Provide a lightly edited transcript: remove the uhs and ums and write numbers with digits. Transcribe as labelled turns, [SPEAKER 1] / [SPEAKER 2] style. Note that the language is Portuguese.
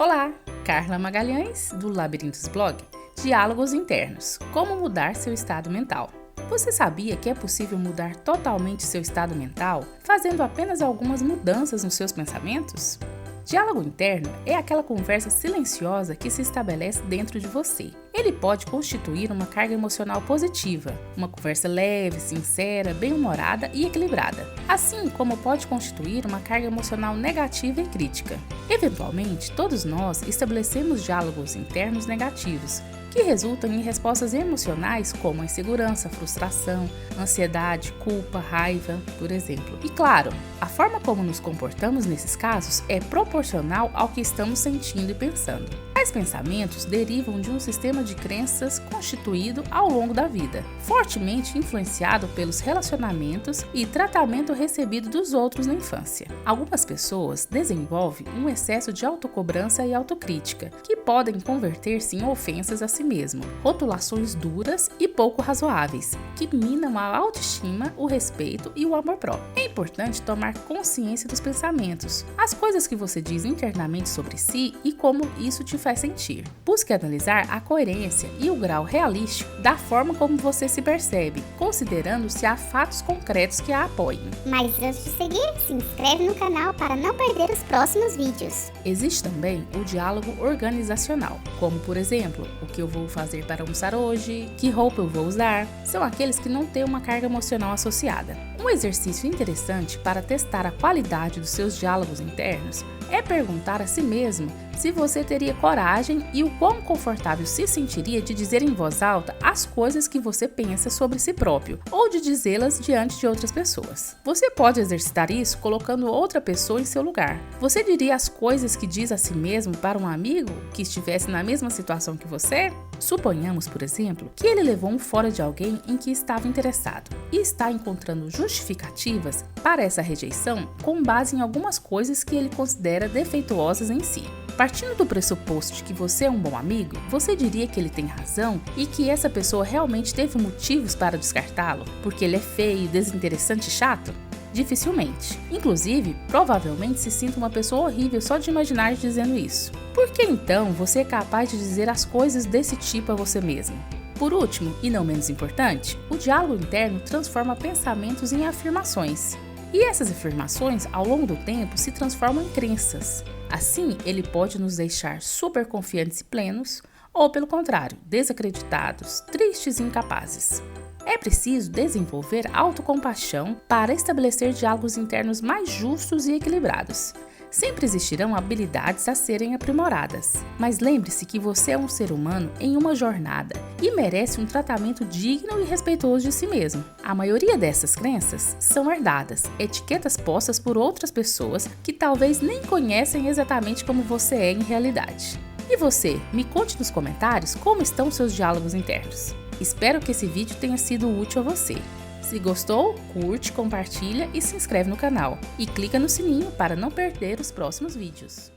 [SPEAKER 1] Olá, Carla Magalhães, do Labirintos Blog. Diálogos internos. Como mudar seu estado mental. Você sabia que é possível mudar totalmente seu estado mental fazendo apenas algumas mudanças nos seus pensamentos? Diálogo interno é aquela conversa silenciosa que se estabelece dentro de você. Ele pode constituir uma carga emocional positiva, uma conversa leve, sincera, bem-humorada e equilibrada, assim como pode constituir uma carga emocional negativa e crítica. Eventualmente, todos nós estabelecemos diálogos internos negativos, que resultam em respostas emocionais como a insegurança, frustração, ansiedade, culpa, raiva, por exemplo. E claro, a forma como nos comportamos nesses casos é proporcional ao que estamos sentindo e pensando. Tais pensamentos derivam de um sistema de crenças constituído ao longo da vida, fortemente influenciado pelos relacionamentos e tratamento recebido dos outros na infância. Algumas pessoas desenvolvem um excesso de autocobrança e autocrítica, que podem converter-se em ofensas a si mesmo, rotulações duras e pouco razoáveis, que minam a autoestima, o respeito e o amor próprio. É importante tomar consciência dos pensamentos, as coisas que você diz internamente sobre si e como isso te faz sentir. Busque analisar a coerência e o grau realístico da forma como você se percebe, considerando se há fatos concretos que a apoiem.
[SPEAKER 2] Mas antes de seguir, se inscreve no canal para não perder os próximos vídeos.
[SPEAKER 1] Existe também o diálogo organizacional, como por exemplo, o que eu vou fazer para almoçar hoje, que roupa eu vou usar, são aqueles que não têm uma carga emocional associada. Um exercício interessante para testar a qualidade dos seus diálogos internos é perguntar a si mesmo se você teria coragem e o quão confortável se sentiria de dizer em voz alta as coisas que você pensa sobre si próprio ou de dizê-las diante de outras pessoas. Você pode exercitar isso colocando outra pessoa em seu lugar. Você diria as coisas que diz a si mesmo para um amigo que estivesse na mesma situação que você? Suponhamos, por exemplo, que ele levou um fora de alguém em que estava interessado e está encontrando justificativas para essa rejeição com base em algumas coisas que ele considera defeituosas em si. Partindo do pressuposto de que você é um bom amigo, você diria que ele tem razão e que essa pessoa realmente teve motivos para descartá-lo, porque ele é feio, desinteressante e chato? Dificilmente. Inclusive, provavelmente se sinta uma pessoa horrível só de imaginar dizendo isso. Por que então você é capaz de dizer as coisas desse tipo a você mesmo? Por último, e não menos importante, o diálogo interno transforma pensamentos em afirmações. E essas afirmações, ao longo do tempo, se transformam em crenças. Assim, ele pode nos deixar super confiantes e plenos, ou pelo contrário, desacreditados, tristes e incapazes. É preciso desenvolver autocompaixão para estabelecer diálogos internos mais justos e equilibrados. Sempre existirão habilidades a serem aprimoradas, mas lembre-se que você é um ser humano em uma jornada e merece um tratamento digno e respeitoso de si mesmo. A maioria dessas crenças são herdadas, etiquetas postas por outras pessoas que talvez nem conhecem exatamente como você é em realidade. E você, me conte nos comentários como estão seus diálogos internos. Espero que esse vídeo tenha sido útil a você. Se gostou, curte, compartilha e se inscreve no canal. E clica no sininho para não perder os próximos vídeos.